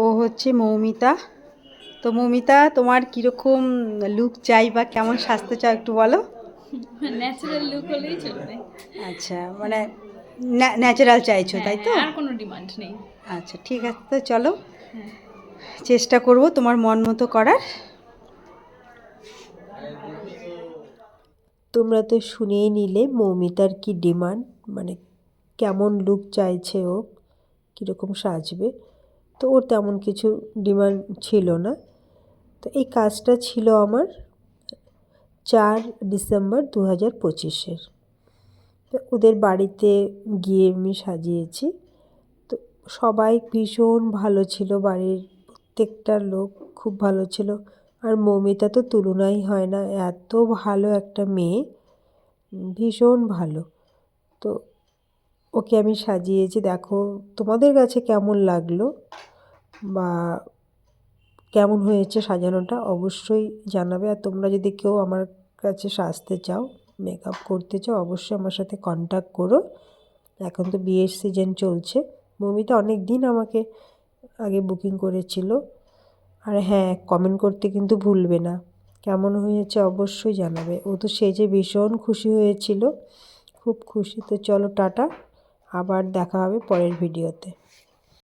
ও হচ্ছে মৌমিতা। তো মৌমিতা, তোমার কীরকম লুক চাই বা কেমন সাজতে চাও একটু বলো। ন্যাচারাল লুক হলেই চলবে। আচ্ছা, মানে ন্যাচারাল চাইছো, হ্যাঁ তাই তো? হ্যাঁ, আর কোনো ডিমান্ড নেই। আচ্ছা, ঠিক আছে, তো চলো হ্যাঁ, চেষ্টা করব তোমার মন মতো করার। তোমরা তো শুনেই নিলে মৌমিতার কি ডিমান্ড, মানে কেমন লুক চাইছে ও, কীরকম সাজবে। তো ওর তেমন কিছু ডিমান্ড ছিল না। তো এই কাজটা ছিল আমার 4 ডিসেম্বর 2025-এর। তো ওদের বাড়িতে গিয়ে আমি সাজিয়েছি। তো সবাই ভীষণ ভালো ছিল, বাড়ির প্রত্যেকটা লোক খুব ভালো ছিল। আর মৌমিতা তো তুলনাই হয় না, এত ভালো একটা মেয়ে, ভীষণ ভালো। তো ওকে আমি সাজিয়েছি, দেখো তোমাদের কাছে কেমন লাগলো বা কেমন হয়েছে সাজানোটা অবশ্যই জানাবে। আর তোমরা যদি কেউ আমার কাছে সাজতে চাও, মেকআপ করতে চাও, অবশ্যই আমার সাথে কন্ট্যাক্ট করো। এখন তো বিয়ের সিজন চলছে। মৌমিতা অনেক দিন আমাকে আগে বুকিং করেছিল। আর হ্যাঁ, কমেন্ট করতে কিন্তু ভুলবে না, কেমন হয়েছে অবশ্যই জানাবে। ও তো সেজে ভীষণ খুশি হয়েছিল, খুব খুশি। তো চলো টাটা, আবার দেখা হবে পরের ভিডিওতে।